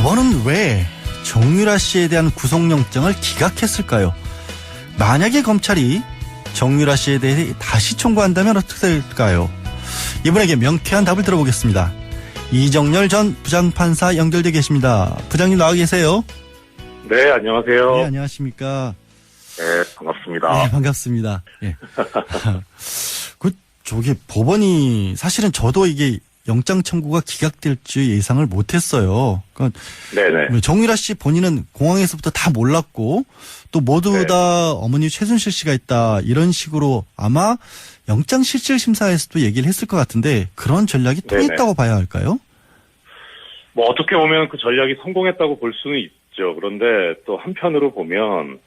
법원은 왜 정유라 씨에 대한 구속영장을 기각했을까요? 만약에 검찰이 정유라 씨에 대해 다시 청구한다면 어떻게 될까요? 이분에게 명쾌한 답을 들어보겠습니다. 이정열 전 부장판사 연결돼 계십니다. 부장님 나와 계세요? 네, 안녕하세요. 네, 안녕하십니까? 네, 반갑습니다. 네, 반갑습니다. 예. 저게 법원이 사실은 저도 이게 영장 청구가 기각될 줄 예상을 못했어요. 그러니까 네네. 정유라 씨 본인은 공항에서부터 다 몰랐고 또 모두 네. 다 어머니 최순실 씨가 있다 이런 식으로 아마 영장 실질 심사에서도 얘기를 했을 것 같은데 그런 전략이 통했다고 봐야 할까요? 뭐 어떻게 보면 그 전략이 성공했다고 볼 수는 있죠. 그런데 또 한편으로 보면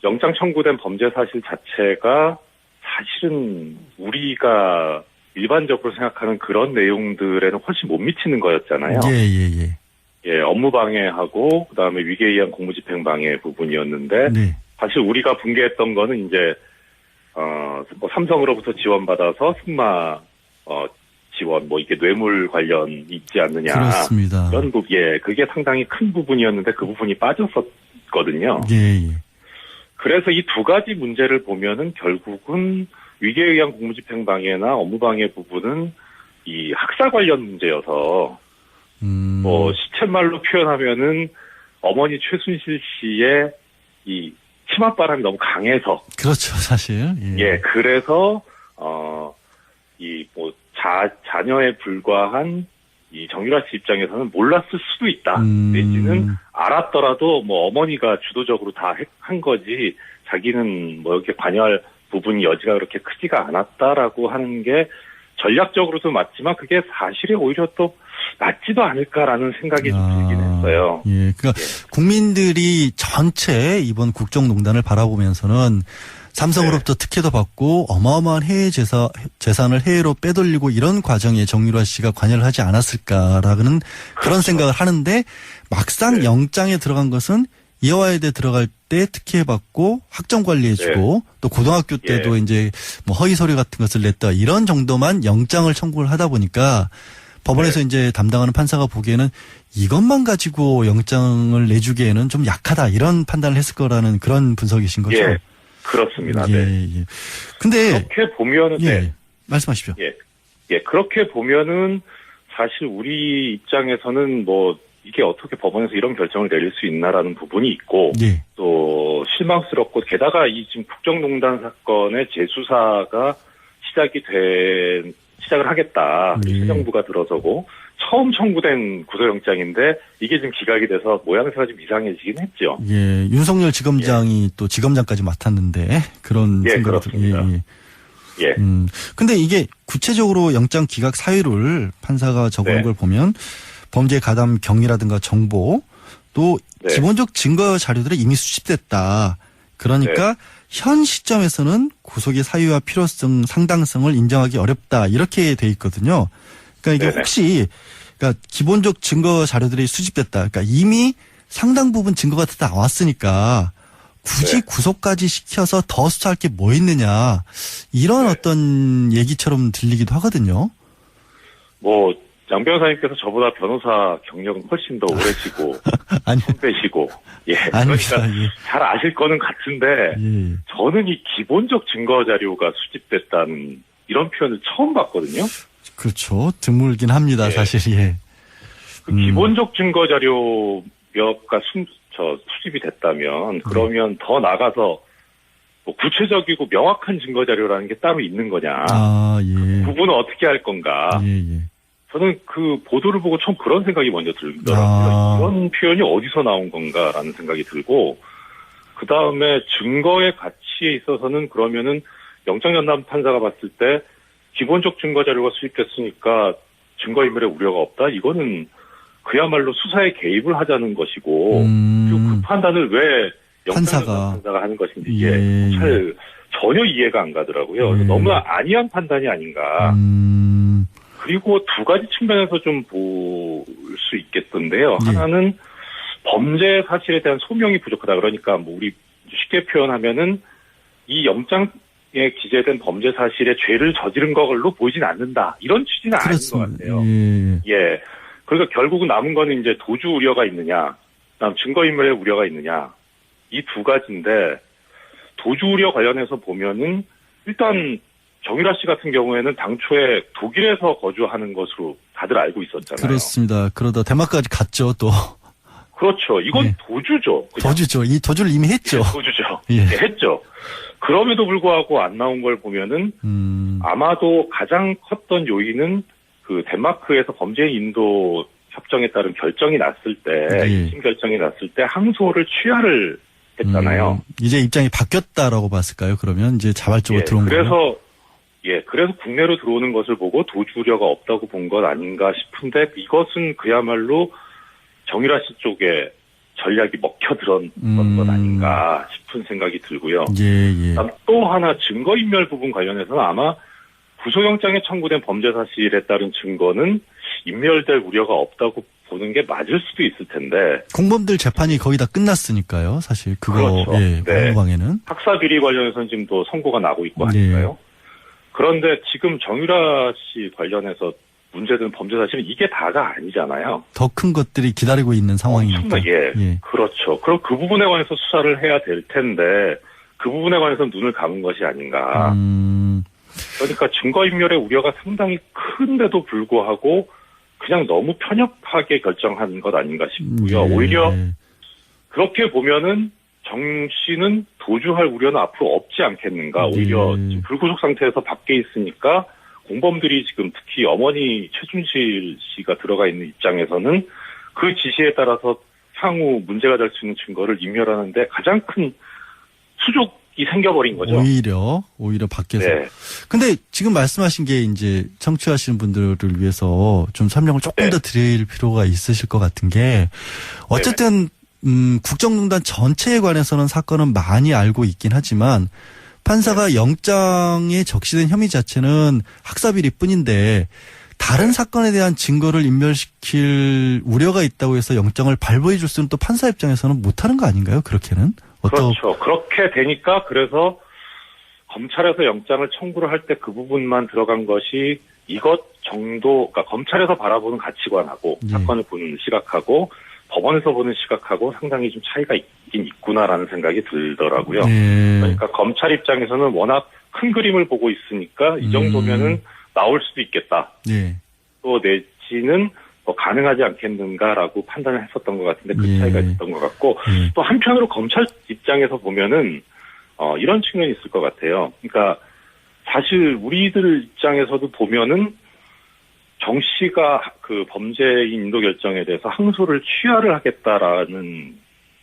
영장 청구된 범죄 사실 자체가 사실은 우리가 일반적으로 생각하는 그런 내용들에는 훨씬 못 미치는 거였잖아요. 예. 예, 업무 방해하고 그다음에 위계에 의한 공무집행 방해 부분이었는데 네. 사실 우리가 분개했던 거는 이제 뭐 삼성으로부터 지원받아서 승마 지원 뭐 이게 뇌물 관련 있지 않느냐. 그렇습니다. 이런 부분, 예, 그게 상당히 큰 부분이었는데 그 부분이 빠졌었거든요. 예. 그래서 이 두 가지 문제를 보면은 결국은 위계에 의한 공무집행방해나 업무방해 부분은 이 학사 관련 문제여서 뭐 시쳇말로 표현하면은 어머니 최순실 씨의 이 치맛바람이 너무 강해서 그렇죠, 사실. 예, 그래서 이 뭐 자녀에 불과한 이 정유라 씨 입장에서는 몰랐을 수도 있다. 내지는 알았더라도 뭐 어머니가 주도적으로 다 한 거지 자기는 뭐 이렇게 관여할 부분이 여지가 그렇게 크지가 않았다라고 하는 게 전략적으로도 맞지만 그게 사실에 오히려 또 맞지도 않을까라는 생각이 좀 들긴 했어요. 예, 그러니까 국민들이 전체 이번 국정농단을 바라보면서는 삼성으로부터 특혜도 받고 어마어마한 해외 재산을 해외로 빼돌리고 이런 과정에 정유라 씨가 관여를 하지 않았을까라는 그런 생각을 하는데 막상 영장에 들어간 것은 이화여대 들어갈 때 특혜받고 학점 관리해주고 또 고등학교 때도 이제 뭐 허위 서류 같은 것을 냈다 이런 정도만 영장을 청구를 하다 보니까 법원에서 이제 담당하는 판사가 보기에는 이것만 가지고 영장을 내주기에는 좀 약하다 이런 판단을 했을 거라는 그런 분석이신 거죠? 예, 그렇습니다. 네. 근데 그렇게 보면은 네. 말씀하십시오. 예, 그렇게 보면은 사실 우리 입장에서는 뭐 이게 어떻게 법원에서 이런 결정을 내릴 수 있나라는 부분이 있고 또 실망스럽고 게다가 이 지금 국정농단 사건의 재수사가 시작을 하겠다. 새 정부가 들어서고 처음 청구된 구속영장인데 이게 지금 기각이 돼서 모양새가 좀 이상해지긴 했죠. 예, 윤석열 지검장이 또 지검장까지 맡았는데 그런 생각이 그렇습니다. 예. 근데 이게 구체적으로 영장 기각 사유를 판사가 적은 걸 보면 범죄 가담 경위라든가 정보 또 기본적 증거 자료들이 이미 수집됐다. 그러니까 현 시점에서는 구속의 사유와 필요성, 상당성을 인정하기 어렵다. 이렇게 돼 있거든요. 그러니까 이게 혹시 그러니까 기본적 증거 자료들이 수집됐다. 그러니까 이미 상당 부분 증거가 다 나왔으니까 굳이 구속까지 시켜서 더 수사할 게 뭐 있느냐. 이런 어떤 얘기처럼 들리기도 하거든요. 뭐 장 변호사님께서 저보다 변호사 경력은 훨씬 더 오래시고 선배시고 그러니까 잘 아실 거는 같은데 저는 이 기본적 증거 자료가 수집됐다는 이런 표현을 처음 봤거든요. 그렇죠. 드물긴 합니다. 사실. 그 기본적 증거 자료가 수집이 됐다면 그러면 더 나가서 뭐 구체적이고 명확한 증거 자료라는 게 따로 있는 거냐. 그 부분은 어떻게 할 건가. 저는 그 보도를 보고 처음 그런 생각이 먼저 들더라고요. 이런 표현이 어디서 나온 건가라는 생각이 들고 그 다음에 증거의 가치에 있어서는 그러면은 영장전담 판사가 봤을 때 기본적 증거 자료가 수집됐으니까 증거인멸의 우려가 없다. 이거는 그야말로 수사에 개입을 하자는 것이고 그리고 그 판단을 왜 영장전담 판사가 하는 것인지 이게 잘 전혀 이해가 안 가더라고요. 너무 안이한 판단이 아닌가. 그리고 두 가지 측면에서 좀 볼 수 있겠던데요. 하나는 범죄 사실에 대한 소명이 부족하다. 그러니까 뭐 우리 쉽게 표현하면은 이 영장에 기재된 범죄 사실에 죄를 저지른 걸로 보이진 않는다. 이런 취지는 아닌 것 같아요. 예. 그러니까 결국은 남은 거는 이제 도주 우려가 있느냐, 그다음 증거인멸의 우려가 있느냐, 이 두 가지인데, 도주 우려 관련해서 보면은 일단 정유라 씨 같은 경우에는 당초에 독일에서 거주하는 것으로 다들 알고 있었잖아요. 그렇습니다. 그러다 대만까지 갔죠, 또. 그렇죠. 이건 예. 도주죠. 그냥. 도주죠. 이 도주를 이미 했죠. 도주죠. 예. 예, 했죠. 그럼에도 불구하고 안 나온 걸 보면은 아마도 가장 컸던 요인은 그 덴마크에서 범죄인 인도 협정에 따른 결정이 났을 때, 예. 2심 결정이 났을 때 항소를 취하를 했잖아요. 이제 입장이 바뀌었다라고 봤을까요? 그러면 이제 자발적으로 예, 들어온 거예요. 그래서 국내로 들어오는 것을 보고 도주 우려가 없다고 본 것 아닌가 싶은데, 이것은 그야말로 정유라 씨 쪽에 전략이 먹혀 들었던 것 아닌가 싶은 생각이 들고요. 예. 그다음 또 하나 증거인멸 부분 관련해서는 아마 구속영장에 청구된 범죄 사실에 따른 증거는 인멸될 우려가 없다고 보는 게 맞을 수도 있을 텐데. 공범들 재판이 거의 다 끝났으니까요. 사실 그거 그렇죠. 예, 네. 법무방해는. 학사 비리 관련해서는 지금 또 선고가 나고 있고 하니까요. 그런데 지금 정유라 씨 관련해서 문제된 범죄 사실은 이게 다가 아니잖아요. 더 큰 것들이 기다리고 있는 상황이니까. 정말 그렇죠. 그럼 그 부분에 관해서 수사를 해야 될 텐데 그 부분에 관해서 눈을 감은 것이 아닌가. 그러니까 증거인멸의 우려가 상당히 큰데도 불구하고 그냥 너무 편협하게 결정한 것 아닌가 싶고요. 오히려 그렇게 보면은 정 씨는 도주할 우려는 앞으로 없지 않겠는가. 오히려 지금 불구속 상태에서 밖에 있으니까 공범들이 지금 특히 어머니 최순실 씨가 들어가 있는 입장에서는 그 지시에 따라서 향후 문제가 될 수 있는 증거를 인멸하는데 가장 큰 수족이 생겨버린 거죠. 오히려 밖에서. 네. 근데 지금 말씀하신 게 이제 청취하시는 분들을 위해서 좀 설명을 조금 더 드릴 필요가 있으실 것 같은 게 어쨌든 국정농단 전체에 관해서는 사건은 많이 알고 있긴 하지만 판사가 영장에 적시된 혐의 자체는 학사비리뿐인데 다른 사건에 대한 증거를 인멸시킬 우려가 있다고 해서 영장을 발부해 줄 수는 또 판사 입장에서는 못하는 거 아닌가요? 그렇게는? 그렇죠. 그렇게 되니까 그래서 검찰에서 영장을 청구를 할 때 그 부분만 들어간 것이 이것 정도, 그러니까 검찰에서 바라보는 가치관하고 사건을 보는 시각하고 법원에서 보는 시각하고 상당히 좀 차이가 있긴 있구나라는 생각이 들더라고요. 그러니까 검찰 입장에서는 워낙 큰 그림을 보고 있으니까 이 정도면은 나올 수도 있겠다. 또 내지는 뭐 가능하지 않겠는가라고 판단을 했었던 것 같은데 그 차이가 있었던 것 같고 또 한편으로 검찰 입장에서 보면은 이런 측면이 있을 것 같아요. 그러니까 사실 우리들 입장에서도 보면은 정 씨가 그 범죄인 인도 결정에 대해서 항소를 취하를 하겠다라는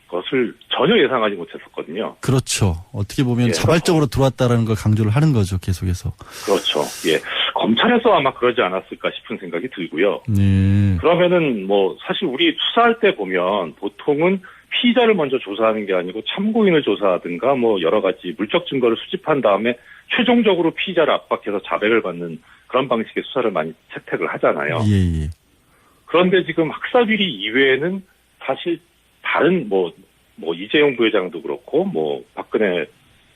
것을 전혀 예상하지 못했었거든요. 그렇죠. 어떻게 보면 자발적으로 들어왔다라는 걸 강조를 하는 거죠, 계속해서. 그렇죠. 예. 검찰에서 아마 그러지 않았을까 싶은 생각이 들고요. 그러면은 뭐 사실 우리 수사할 때 보면 보통은 피의자를 먼저 조사하는 게 아니고 참고인을 조사하든가 뭐 여러 가지 물적 증거를 수집한 다음에 최종적으로 피의자를 압박해서 자백을 받는 그런 방식의 수사를 많이 채택을 하잖아요. 그런데 지금 학사비리 이외에는 사실 다른 뭐 이재용 부회장도 그렇고 뭐 박근혜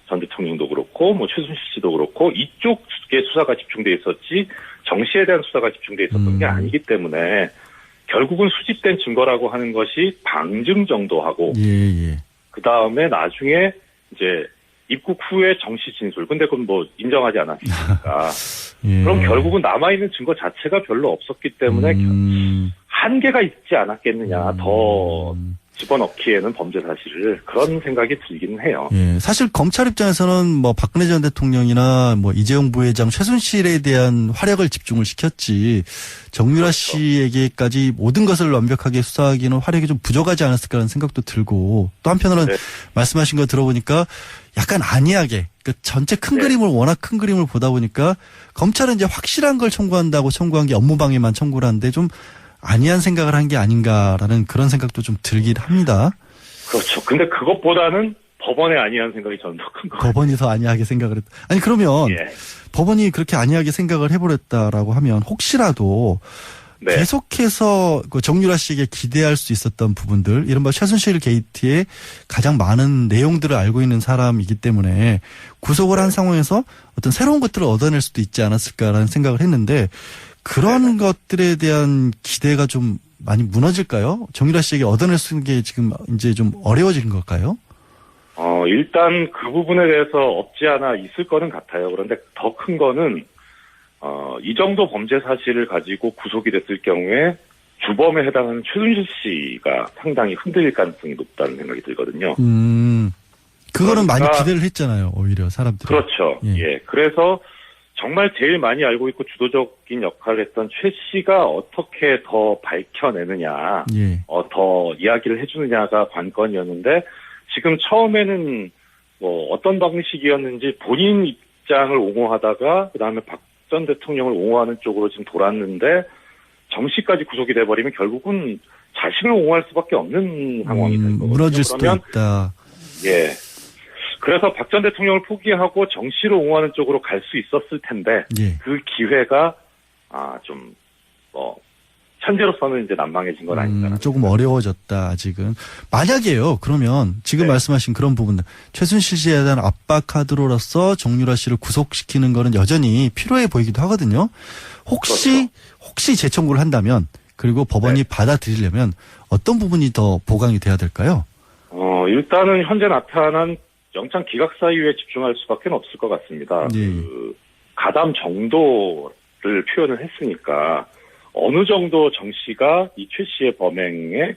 전 대통령도 그렇고 뭐 최순실 씨도 그렇고 이쪽에 수사가 집중돼 있었지 정 씨에 대한 수사가 집중돼 있었던 게 아니기 때문에 결국은 수집된 증거라고 하는 것이 방증 정도 하고 그 다음에 나중에 이제 입국 후에 정 씨 진술. 근데 그건 뭐 인정하지 않았으니까. 그럼 결국은 남아있는 증거 자체가 별로 없었기 때문에 한계가 있지 않았겠느냐. 더 집어넣기에는 범죄 사실을 그런 생각이 들기는 해요. 사실 검찰 입장에서는 뭐 박근혜 전 대통령이나 뭐 이재용 부회장, 최순실에 대한 화력을 집중을 시켰지 정유라 씨에게까지 모든 것을 완벽하게 수사하기는 화력이 좀 부족하지 않았을까라는 생각도 들고 또 한편으로는 말씀하신 거 들어보니까 약간 안이하게 그 전체 큰 그림을 워낙 큰 그림을 보다 보니까 검찰은 이제 확실한 걸 청구한다고 청구한 게 업무방해만 청구를 하는데 좀 안이한 생각을 한 게 아닌가라는 그런 생각도 좀 들긴 합니다. 그렇죠. 근데 그것보다는 법원의 안이한 생각이 저는 더 큰 거 같아요. 법원이 더 안이하게 생각을 했다. 아니 그러면 법원이 그렇게 안이하게 생각을 해버렸다라고 하면 혹시라도 계속해서 그 정유라 씨에게 기대할 수 있었던 부분들, 이른바 최순실 게이트의 가장 많은 내용들을 알고 있는 사람이기 때문에 구속을 한 상황에서 어떤 새로운 것들을 얻어낼 수도 있지 않았을까라는 생각을 했는데 그런 것들에 대한 기대가 좀 많이 무너질까요? 정유라 씨에게 얻어낼 수 있는 게 지금 이제 좀 어려워지는 걸까요? 일단 그 부분에 대해서 없지 않아 있을 거는 같아요. 그런데 더 큰 거는, 이 정도 범죄 사실을 가지고 구속이 됐을 경우에 주범에 해당하는 최순실 씨가 상당히 흔들릴 가능성이 높다는 생각이 들거든요. 그거는 많이 그러니까 기대를 했잖아요. 오히려 사람들이. 그렇죠. 예. 그래서 정말 제일 많이 알고 있고 주도적인 역할을 했던 최 씨가 어떻게 더 밝혀내느냐, 예. 더 이야기를 해주느냐가 관건이었는데, 지금 처음에는 뭐 어떤 방식이었는지 본인 입장을 옹호하다가 그다음에 박 전 대통령을 옹호하는 쪽으로 지금 돌았는데, 정 씨까지 구속이 돼버리면 결국은 자신을 옹호할 수밖에 없는 상황이 된 거거든요. 무너질 수도 그러면 있다. 예. 그래서 박 전 대통령을 포기하고 정 씨를 옹호하는 쪽으로 갈 수 있었을 텐데, 예. 그 기회가 현재로서는 이제 난망해진 건 아닌가. 조금 어려워졌다, 아직은. 만약에요, 그러면 지금 네. 말씀하신 그런 부분들, 최순실 씨에 대한 압박 카드로서 정유라 씨를 구속시키는 거는 여전히 필요해 보이기도 하거든요. 혹시 재청구를 한다면, 그리고 법원이 받아들이려면 어떤 부분이 더 보강이 돼야 될까요? 일단은 현재 나타난 영장 기각 사유에 집중할 수밖에 없을 것 같습니다. 예. 그 가담 정도를 표현을 했으니까 어느 정도 정 씨가 이 최 씨의 범행에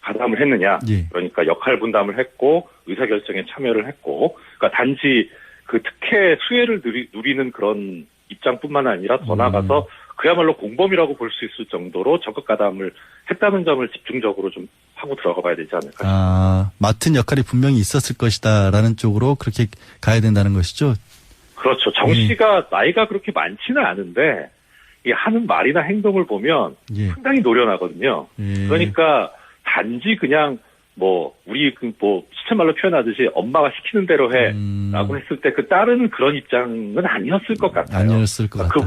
가담을 했느냐. 예. 그러니까 역할 분담을 했고 의사결정에 참여를 했고, 그러니까 단지 그 특혜 수혜를 누리는 그런 입장뿐만 아니라 더 나아가서 그야말로 공범이라고 볼 수 있을 정도로 적극 가담을 했다는 점을 집중적으로 좀 하고 들어가 봐야 되지 않을까. 맡은 역할이 분명히 있었을 것이다라는 쪽으로 그렇게 가야 된다는 것이죠. 그렇죠. 정 씨가 나이가 그렇게 많지는 않은데, 이 하는 말이나 행동을 보면 예. 상당히 노련하거든요. 예. 그러니까 단지 그냥 우리 시쳇말로 표현하듯이 엄마가 시키는 대로 해라고 했을 때 그 딸은 그런 입장은 아니었을 것 같아요. 아니었을 것 같아요.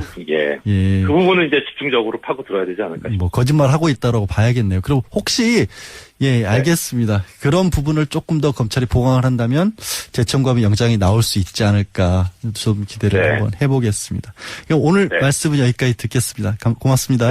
그 부분은 이제 집중적으로 파고 들어야 되지 않을까 싶어요. 거짓말 하고 있다라고 봐야겠네요. 그리고 혹시 알겠습니다. 그런 부분을 조금 더 검찰이 보강을 한다면 재청구하면 영장이 나올 수 있지 않을까 좀 기대를 한번 해보겠습니다. 오늘 말씀은 여기까지 듣겠습니다. 고맙습니다.